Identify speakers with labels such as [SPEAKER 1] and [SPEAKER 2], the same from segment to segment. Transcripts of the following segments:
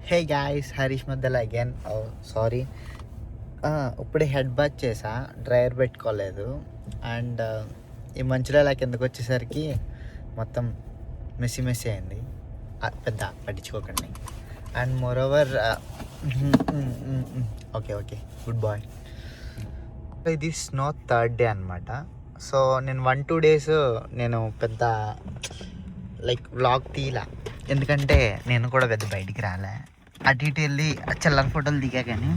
[SPEAKER 1] Hey guys, Harish మధ్యలో again. Sorry, ఇప్పుడే head bath చేసా, డ్రైయర్ పెట్టుకోలేదు. అండ్ ఈ మంచులో ఇలా కిందకు వచ్చేసరికి మొత్తం మెస్సీ అయింది. పెద్ద పట్టించుకోకండి. And moreover okay good boy. ఇది స్నో థర్డ్ డే అనమాట. సో నేను 1-2 days నేను పెద్ద వ్లాగ్ తీయలా, ఎందుకంటే నేను కూడా పెద్ద బయటికి రాలే. అటు ఇటు వెళ్ళి చిల్లర ఫోటోలు దిగా, కానీ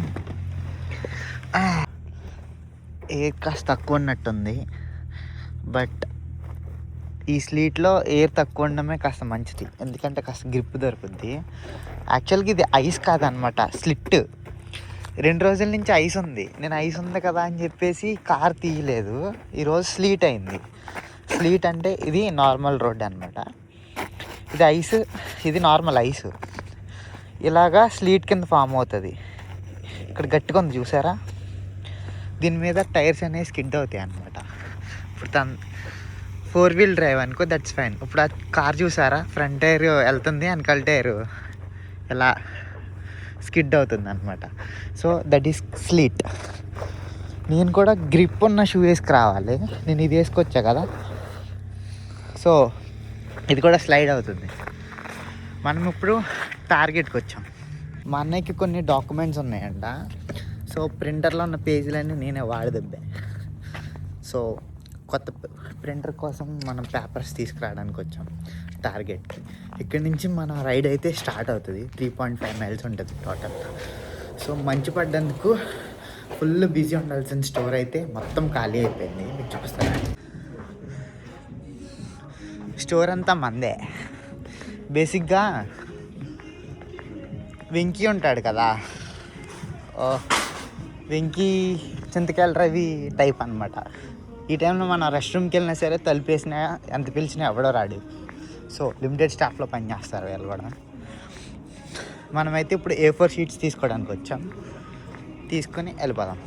[SPEAKER 1] ఎయిర్ కాస్త తక్కువ ఉన్నట్టుంది. బట్ ఈ స్లీట్లో ఎయిర్ తక్కువ ఉండడమే కాస్త మంచిది, ఎందుకంటే కాస్త గ్రిప్ దొరుకుద్ది. యాక్చువల్గా ఇది ఐస్ కాదనమాట, స్లిట్. 2 రోజుల నుంచి ఐస్ ఉంది. నేను ఐస్ ఉంది కదా అని చెప్పేసి కార్ తీయలేదు. ఈరోజు స్లీట్ అయింది. స్లీట్ అంటే ఇది నార్మల్ రోడ్ అనమాట. ఇది ఐస్, ఇది నార్మల్ ఐస్. ఇలాగా స్లీట్ కింద ఫామ్ అవుతుంది. ఇక్కడ గట్టిగా ఉంది చూసారా, దీని మీద టైర్స్ అనేవి స్కిడ్ అవుతాయి అనమాట. ఇప్పుడు 4-wheel డ్రైవ్ అనుకో, దట్స్ ఫైన్. ఇప్పుడు ఆ కార్ చూసారా, ఫ్రంట్ టైర్ వెళ్తుంది, వెనకాల టైర్ ఇలా స్కిడ్ అవుతుంది అనమాట. So that is స్లీట్. నేను కూడా గ్రిప్ ఉన్న షూ వేసుకురావాలి. నేను ఇది వేసుకొచ్చా కదా, సో ఇది కూడా స్లైడ్ అవుతుంది. మనం ఇప్పుడు టార్గెట్కి వచ్చాం. మా అన్నయ్యకి కొన్ని డాక్యుమెంట్స్ ఉన్నాయంట. సో ప్రింటర్లో ఉన్న పేజీలన్నీ నేనే వాడదబ్బా. సో కొత్త ప్రింటర్ కోసం మనం పేపర్స్ తీసుకురావడానికి వచ్చాం టార్గెట్కి. ఇక్కడి నుంచి మన రైడ్ అయితే స్టార్ట్ అవుతుంది. 3.5 miles ఉంటుంది టోటల్. సో మంచు పడ్డందుకు ఫుల్ బిజీ ఉండాల్సిన స్టోర్ అయితే మొత్తం ఖాళీ అయిపోయింది. మీకు చూపిస్తాను, స్టోర్ అంతా మందే. బేసిక్గా వెంకీ ఉంటాడు కదా, వెంకీ చింతకాయల రవి టైప్ అనమాట. ఈ టైంలో మనం రెస్ట్ రూమ్కి వెళ్ళినా సరే తలుపేసినా ఎంత పిలిచినా ఎవడో రాడు. సో లిమిటెడ్ స్టాఫ్లో పనిచేస్తారు వీళ్ళు కూడా. మనమైతే ఇప్పుడు A4 షీట్స్ తీసుకోవడానికి వచ్చాం. తీసుకొని వెళ్ళిపోదాం.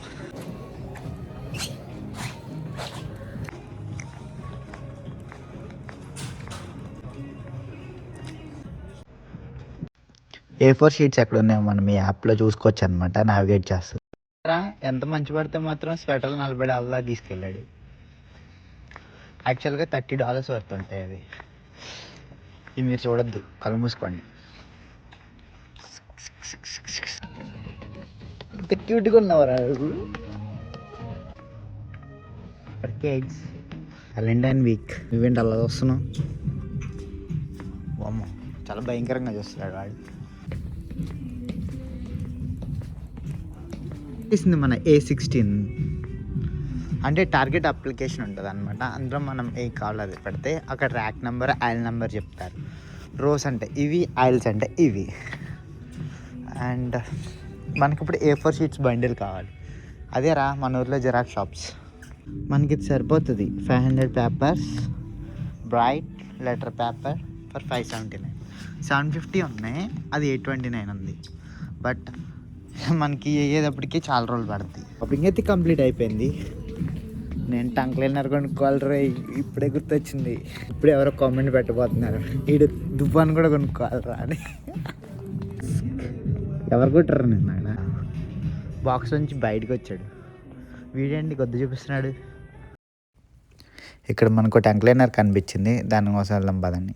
[SPEAKER 1] A4 షీట్స్ ఎక్కడ ఉన్నాయో మనం ఈ యాప్లో చూసుకోవచ్చు అనమాట, నావిగేట్ చేస్తుంది. ఎంత మంచి పడితే మాత్రం స్వెటర్ $40 తీసుకెళ్ళాడు. యాక్చువల్గా $30 వర్త్ ఉంటాయి అవి. ఇవి మీరు చూడొద్దు, కళ్ళు మూసుకోండి. ఇంత క్యూట్గా ఉన్నవరా వ్యాలంటైన్ వీక్. నువ్వేంటి అలా చూస్తున్నావు? అమ్మ, చాలా భయంకరంగా చూస్తున్నాడు వాడు. ఇస్తుంది మన A16 అంటే టార్గెట్ అప్లికేషన్ ఉంటుంది అనమాట. అందులో మనం ఏ కావాలో అది పెడితే అక్కడ ర్యాక్ నెంబర్, ఆయిల్ నెంబర్ చెప్తారు. రోస్ అంటే ఇవి, ఆయిల్స్ అంటే ఇవి. అండ్ మనకి ఇప్పుడు A4 షీట్స్ బండిల్ కావాలి. అదేరా మన ఊర్లో జిరాక్స్ షాప్స్. మనకి ఇది సరిపోతుంది. 500 papers, bright letter paper for 579. 750 ఉన్నాయి, అది 829 ఉంది. బట్ మనకి అయ్యేటప్పటికి చాలా రోజులు పడుతుంది. షాపింగ్ అయితే కంప్లీట్ అయిపోయింది. నేను టంగ్ క్లీనర్ కొనుక్కోవాలరా, ఇప్పుడే గుర్తొచ్చింది. ఇప్పుడు ఎవరో కామెంట్ పెట్టబోతున్నారు, ఈడు దువ్వాన్ని కూడా కొనుక్కోవాలరా అని. ఎవరు కొట్టారు నేను? ఆయన బాక్స్ నుంచి బయటకు వచ్చాడు. వీడేంటి గొద్దు చూపిస్తున్నాడు. ఇక్కడ మనకు టంగ్ క్లీనర్ కనిపించింది, దానికోసం వెళ్దాం పదండి.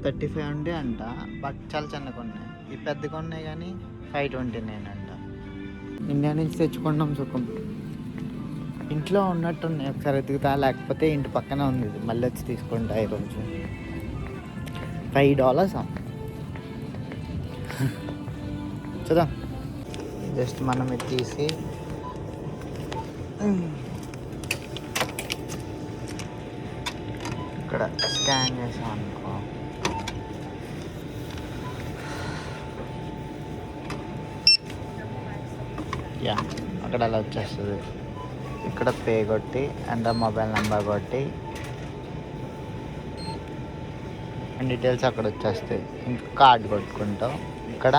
[SPEAKER 1] 35 ఉండే అంట, బట్ చాలా చిన్నగా ఉన్నాయి. ఈ పెద్దగా ఉన్నాయి కానీ 529 అంట. ఇండియా నుంచి తెచ్చుకున్నాం సుఖం. ఇంట్లో ఉన్నట్టున్నాయి, ఒకసారి ఎదుగుతా, లేకపోతే ఇంటి పక్కనే ఉంది. ఇది మళ్ళీ వచ్చి తీసుకుంటా ఈరోజు. $5 చూద్దాం. జస్ట్ మనం ఇది తీసి ఇక్కడ స్కాన్ చేసాం అనుకో, అక్కడ అలా వచ్చేస్తుంది. ఇక్కడ పే కొట్టి అండ్ మొబైల్ నెంబర్ కొట్టి అండ్ డీటెయిల్స్ అక్కడ వచ్చేస్తాయి. ఇంకా కార్డు కొట్టుకుంటాం. ఇక్కడ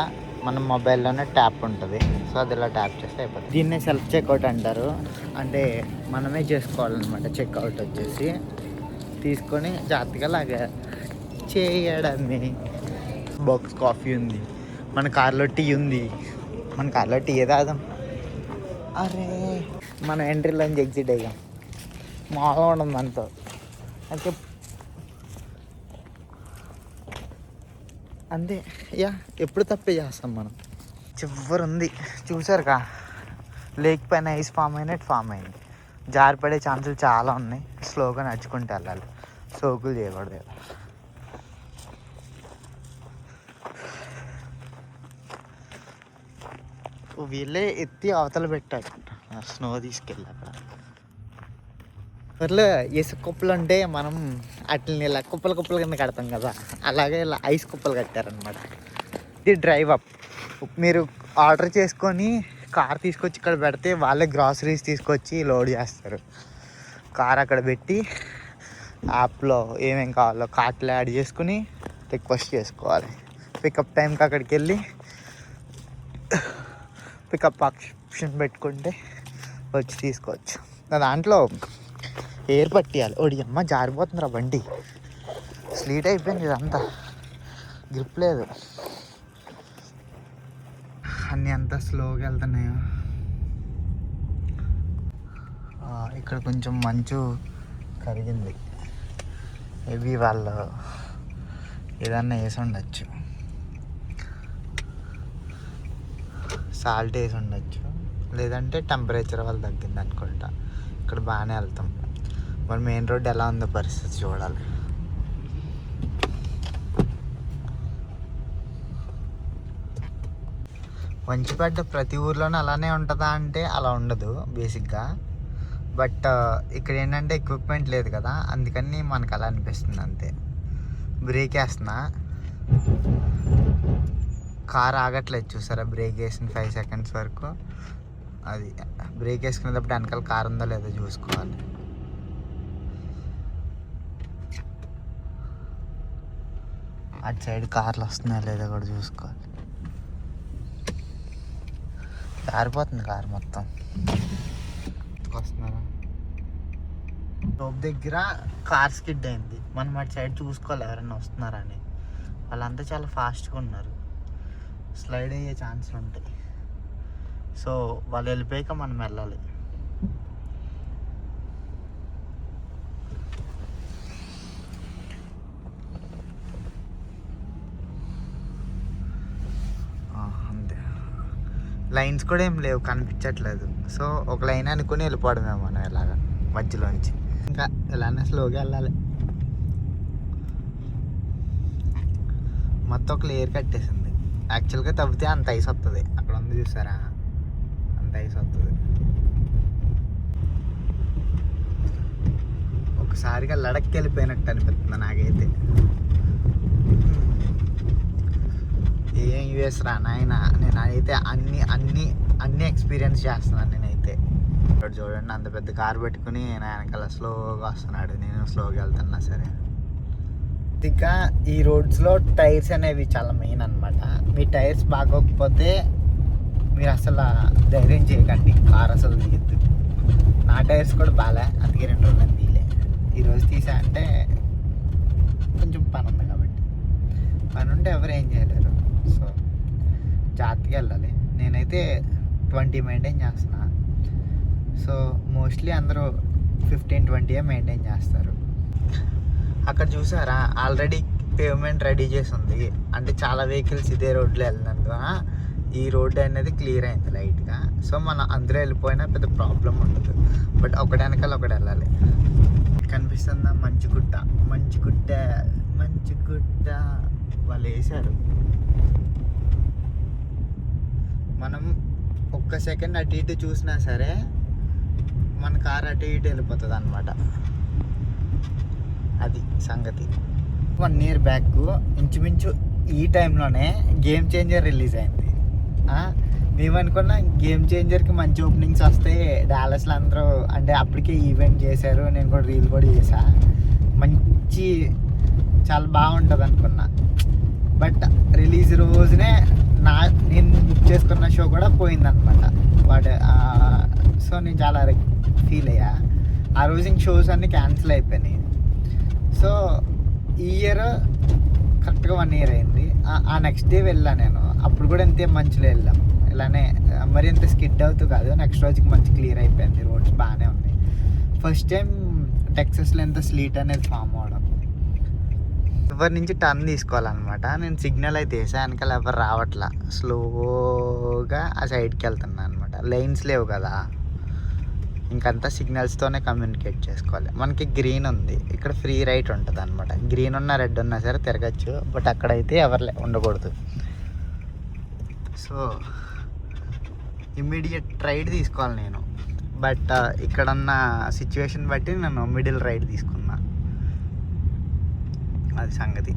[SPEAKER 1] మన మొబైల్లోనే ట్యాప్ ఉంటుంది, సో అది ఇలా ట్యాప్ చేస్తే అయిపోతుంది. దీన్నే సెల్ఫ్ చెక్అవుట్ అంటారు. అంటే మనమే చేసుకోవాలన్నమాట. చెక్అవుట్ వచ్చేసి తీసుకొని జాగ్రత్తగా లాగా చేయడమే. బాక్స్ కాఫీ ఉంది, మన కార్లో టీ ఉంది. మన కార్లో టీ తాగుదాం. అరే మన ఎంట్రీలోంచి ఎగ్జిట్ అయ్యాం. మామూలుగా ఉండదు మనతో. అయితే అంతే యా, ఎప్పుడు తప్పే చేస్తాం మనం. చివరి ఉంది చూసారుగా, లేక్ పైన ఐస్ ఫామ్ అయినట్టు ఫామ్ అయింది. జారిపడే ఛాన్సులు చాలా ఉన్నాయి. స్లోగా నడుచుకుంటూ వెళ్ళాలి, సోకులు చేయకూడదు. వీళ్ళే ఎత్తి అవతల పెట్టారు స్నో తీసుకెళ్ళి. అక్కడ అట్లా ఇసుక కుప్పలు అంటే మనం అట్లని ఇలా కుప్పల కుప్పల కింద కడతాం కదా, అలాగే ఇలా ఐస్ కుప్పలు కట్టారనమాట. ఇది డ్రైవ్ అప్. మీరు ఆర్డర్ చేసుకొని కార్ తీసుకొచ్చి ఇక్కడ పెడితే వాళ్ళే గ్రాసరీస్ తీసుకొచ్చి లోడ్ చేస్తారు. కార్ అక్కడ పెట్టి యాప్లో ఏమేమి కావాలో కార్ట్లో యాడ్ చేసుకుని రిక్వెస్ట్ చేసుకోవాలి. పికప్ టైంకి అక్కడికి వెళ్ళి పికప్ ఆప్షన్ పెట్టుకుంటే వచ్చి తీసుకోవచ్చు. దాంట్లో ఎయిర్ పట్టియాలి. ఓడి అమ్మ జారిపోతుందిరా బండి, స్లీట్ అయిపోయింది ఇదంతా, గ్రిప్ లేదు. అన్నీ అంతా స్లోగా వెళ్తున్నాయో. ఇక్కడ కొంచెం మంచు కరిగింది. మేబీ వాళ్ళు ఏదన్నా వేసి ఉండొచ్చు, సాల్ట్ వేసి ఉండొచ్చు, లేదంటే టెంపరేచర్ వాళ్ళు తగ్గింది అనుకుంటా. ఇక్కడ బాగానే వెళ్తాం. మరి మెయిన్ రోడ్ ఎలా ఉందో పరిస్థితి చూడాలి. మంచుపడ్డ ప్రతి ఊర్లోనూ అలానే ఉంటుందా అంటే అలా ఉండదు బేసిక్గా. బట్ ఇక్కడ ఏంటంటే ఎక్విప్మెంట్ లేదు కదా, అందుకని మనకు అలా అనిపిస్తుంది అంతే. బ్రేక్ వేస్తున్నా, కార్ ఆగట్లేదు చూసారా, బ్రేక్ వేసిన 5 seconds వరకు. అది బ్రేక్ వేసుకునేటప్పుడు వెనకాల కార్ ఉందో లేదో చూసుకోవాలి. అటు సైడ్ కార్లు వస్తున్నాయో లేదో కూడా చూసుకోవాలి. జారిపోతుంది కార్ మొత్తం. వస్తున్నారా రోప్ దగ్గర కార్ స్కిడ్ అయింది. మనం అటు సైడ్ చూసుకోవాలి ఎవరైనా వస్తున్నారని. వాళ్ళంతా చాలా ఫాస్ట్గా ఉన్నారు, స్లైడ్ అయ్యే ఛాన్సులు ఉంటాయి. సో వాళ్ళు వెళ్ళిపోయాక మనం వెళ్ళాలి. అంతే, లైన్స్ కూడా ఏం లేవు, కనిపించట్లేదు. సో ఒక లైన్ అనుకుని వెళ్ళిపోవడమే మనం ఇలాగా మధ్యలోంచి. ఇంకా ఇలానే స్లోగా వెళ్ళాలి. మొత్తం ఒక లేయర్ కట్టేసింది. యాక్చువల్గా తవ్వితే అంత ఐస్ వస్తుంది. అక్కడ ఉంది చూసారా, అంత ఐస్ వస్తుంది. ఒకసారిగా లడక్కి వెళ్ళిపోయినట్టు అనిపిస్తుంది నాకైతే. ఏం యూఎస్ రా నాయన, నేను అయితే అన్ని ఎక్స్పీరియన్స్ చేస్తున్నాను నేనైతే. ఇక్కడ చూడండి, అంత పెద్ద కార్ పెట్టుకుని నా వెనకాల స్లోగా వస్తున్నాడు, నేను స్లోగా వెళ్తున్నా. సరే, ఇంకా ఈ రోడ్స్లో టైర్స్ అనేవి చాలా మెయిన్ అనమాట. మీ టైర్స్ బాగోకపోతే మీరు అసలు ధైర్యం చేయకండి, కార్ అసలు తీయద్దు. నా టైర్స్ కూడా బాగా, అందుకే 2 రోజులు తీయలే. ఈరోజు తీసా అంటే కొంచెం పని ఉంది కాబట్టి. పని ఉంటే ఎవరు ఏం చేయలేరు. సో జాగ్రత్తగా వెళ్ళాలి. నేనైతే 20 మెయింటైన్ చేస్తున్నా. సో మోస్ట్లీ అందరూ 15-20 మెయింటైన్ చేస్తారు. అక్కడ చూసారా, ఆల్రెడీ పేవ్మెంట్ రెడీ చేసి ఉంది. అంటే చాలా వెహికల్స్ ఇదే రోడ్లో వెళ్ళినందున ఈ రోడ్డు అనేది క్లియర్ అయింది లైట్గా. సో మనం అందరూ వెళ్ళిపోయినా పెద్ద ప్రాబ్లం ఉండదు. బట్ ఒకటి వెనకాల ఒకటి వెళ్ళాలి. కనిపిస్తుందా మంచుగుట్ట, మంచుగుట్ట, మంచుగుట్ట వాళ్ళు వేశారు. మనం ఒక్క సెకండ్ అటు ఇటు చూసినా సరే మన కార్ అటు ఇటు వెళ్ళిపోతుంది అనమాట. అది సంగతి. 1 year బ్యాక్ ఇంచుమించు ఈ టైంలోనే గేమ్ చేంజర్ రిలీజ్ అయింది. మేమనుకున్నా గేమ్ చేంజర్కి మంచి ఓపెనింగ్స్ వస్తాయి డాలస్లో. అందరూ అంటే అప్పటికే ఈవెంట్ చేశారు, నేను కూడా రీల్ కూడా చేశా, మంచి చాలా బాగుంటుంది అనుకున్నా. బట్ రిలీజ్ రోజునే నేను బుక్ చేసుకున్న షో కూడా పోయిందనమాట వాడు. సో నేను చాలా ఫీల్ అయ్యా. ఆ రోజు ఇంక షోస్ అన్నీ క్యాన్సిల్ అయిపోయినాయి. సో ఈ ఇయర్ కరెక్ట్గా 1 year అయింది. ఆ నెక్స్ట్ డే వెళ్ళాను నేను. అప్పుడు కూడా అంతే మంచులో వెళ్ళాం. ఇలానే మరి ఎంత స్కిడ్ అవుతూ కాదు. నెక్స్ట్ రోజుకి మంచి క్లియర్ అయిపోయింది, రోడ్స్ బాగానే ఉన్నాయి. ఫస్ట్ టైం టెక్సస్లో ఎంత స్లీట్ అనేది ఫామ్ అవడం. ఎవరి నుంచి టర్న్ తీసుకోవాలన్నమాట. నేను సిగ్నల్ అయితే వేసా, వెనకాల ఎవరు రావట్లా. స్లోగా ఆ సైడ్కి వెళ్తున్నా అనమాట. లైన్స్ లేవు కదా, ఇంకంతా సిగ్నల్స్తోనే కమ్యూనికేట్ చేసుకోవాలి. మనకి గ్రీన్ ఉంది, ఇక్కడ ఫ్రీ రైట్ ఉంటుంది అనమాట. గ్రీన్ ఉన్నా రెడ్ ఉన్నా సరే తిరగచ్చు, బట్ అక్కడైతే ఎవరు ఉండకూడదు. సో ఇమ్మీడియట్ రైడ్ తీసుకోవాలి నేను. బట్ ఇక్కడున్న సిచ్యువేషన్ బట్టి నేను మిడిల్ రైడ్ తీసుకున్నా. అది సంగతి.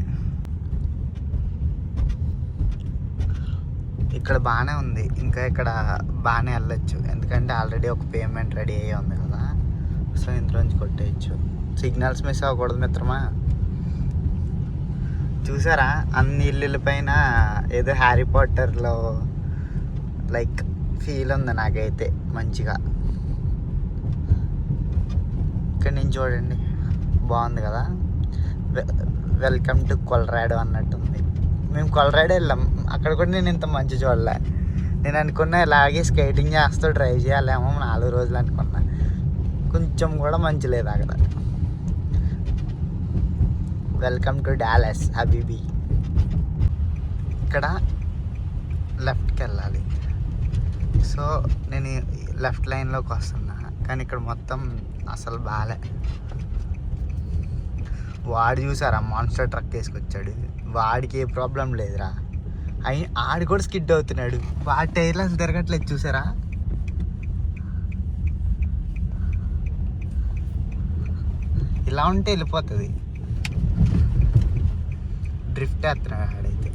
[SPEAKER 1] ఇక్కడ బాగానే ఉంది, ఇంకా ఇక్కడ బాగానే వెళ్ళొచ్చు. ఎందుకంటే ఆల్రెడీ ఒక పేమెంట్ రెడీ అయ్యి ఉంది కదా, సో ఇందులోంచి కొట్టేయచ్చు. సిగ్నల్స్ మిస్ అవ్వకూడదు మిత్రమా. చూసారా అన్ని ఇల్లుల పైన ఏదో హ్యారీ పాటర్లో లైక్ ఫీల్ ఉంది నాకైతే మంచిగా. ఇక్కడ నుంచి చూడండి, బాగుంది కదా. వెల్కమ్ టు కొలరాడో అన్నట్టుంది. మేము కొలరాడో వెళ్ళాం, అక్కడ కూడా నేను ఇంత మంచి చూడలే. నేను అనుకున్నా ఇలాగే స్కేటింగ్ చేస్తూ డ్రైవ్ చేయాలేమో 4 రోజులు అనుకున్నా. కొంచెం కూడా మంచి లేదు అక్కడ. Welcome to Dallas habibi. ఇక్కడ లెఫ్ట్కి వెళ్ళాలి. సో నేను లెఫ్ట్ లైన్లోకి వస్తున్నా, కానీ ఇక్కడ మొత్తం అసలు బాలే. వాడు చూసారా మాన్స్టర్ ట్రక్ వేసుకొచ్చాడు. వాడికి ఏ ప్రాబ్లం లేదురా, ఆడి కూడా స్కిడ్ అవుతున్నాడు. వాడి టైర్లు అసలు తిరగట్లేదు చూసారా. ఇలా ఉంటే వెళ్ళిపోతుంది. డ్రిఫ్ట్ వేస్తున్నాడు ఆడైతే.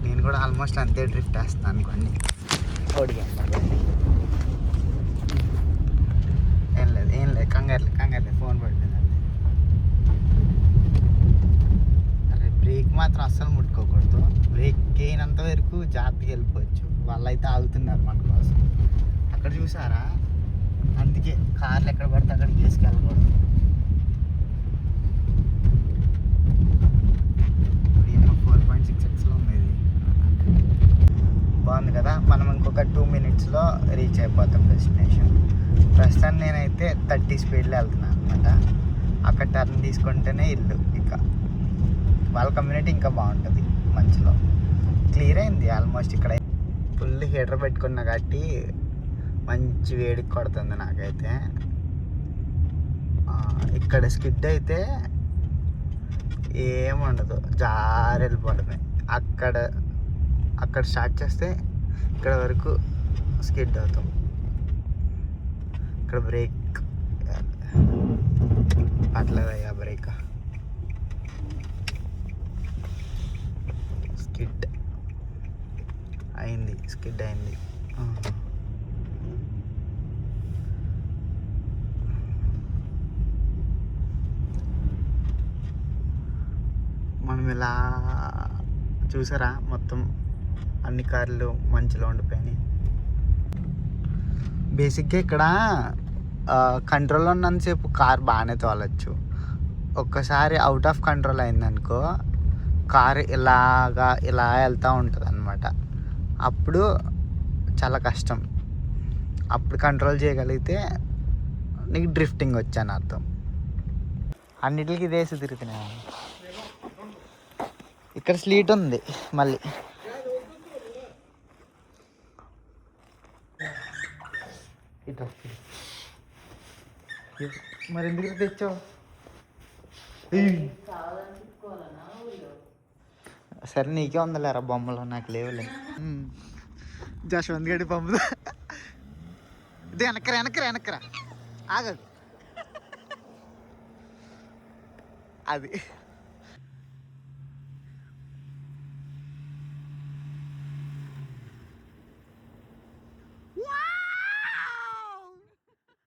[SPEAKER 1] నేను కూడా ఆల్మోస్ట్ అంతే డ్రిఫ్ట్ వేస్తున్నాను అనుకోండి. ఏం లేదు కంగారు ఫోన్ పడిపోయింది. అరే బ్రేక్ మాత్రం అస్సలు ముట్టుకోకూడదు. బ్రేక్ అయినంత వరకు జాగ్రత్తగా వెళ్ళిపోవచ్చు. వాళ్ళైతే ఆగుతున్నారు మన కోసం. అక్కడ చూసారా, అందుకే కార్లు ఎక్కడ పడితే అక్కడికి తీసుకెళ్ళకూడదు. ఇప్పుడు 4.6xలో ఉంది. బాగుంది కదా. మనం ఇంకొక 2 minutesలో రీచ్ అయిపోతాం డెస్టినేషన్. ప్రస్తుతాన్ని నేనైతే 30 స్పీడ్లో వెళ్తున్నాను అనమాట. అక్కడ టర్న్ తీసుకుంటేనే ఇల్లు. ఇక వాళ్ళ కమ్యూనిటీ ఇంకా బాగుంటుంది మంచిలో. క్లియర్ అయింది ఆల్మోస్ట్. ఇక్కడ ఫుల్ హీటర్ పెట్టుకున్నా కాబట్టి మంచి వేడికి కొడుతుంది నాకైతే. ఇక్కడ స్కిడ్ అయితే ఏముండదు, జారి వెళ్ళిపోవడమే. అక్కడ స్టార్ట్ చేస్తే ఇక్కడ వరకు స్కిడ్ అవుతాం. ఇక్కడ బ్రేక్ పట్లేదయ్యా, బ్రేక్ స్కిడ్ అయింది. మనం ఇలా చూసారా, మొత్తం అన్ని కార్లు మంచిలో ఉండిపోయినాయి. బేసిక్గా ఇక్కడ కంట్రోల్లో ఉన్నంతసేపు కార్ బాగానే తోలచ్చు. ఒక్కసారి అవుట్ ఆఫ్ కంట్రోల్ అయిందనుకో కారు ఇలా వెళ్తూ ఉంటుంది అనమాట. అప్పుడు చాలా కష్టం. అప్పుడు కంట్రోల్ చేయగలిగితే నీకు డ్రిఫ్టింగ్ వచ్చాను అర్థం. అన్నిటికి ఇదేసి తిరుగుతున్నాయి. ఇక్కడ స్లీట్ ఉంది మళ్ళీ. మరి ఎందుకు తెచ్చావు? సరే నీకే ఉందలేరా బొమ్మలు, నాకు లేవులే. జశ్వంత్ గడి బొమ్మ ఇది వెనక్కరా ఆగదు అది.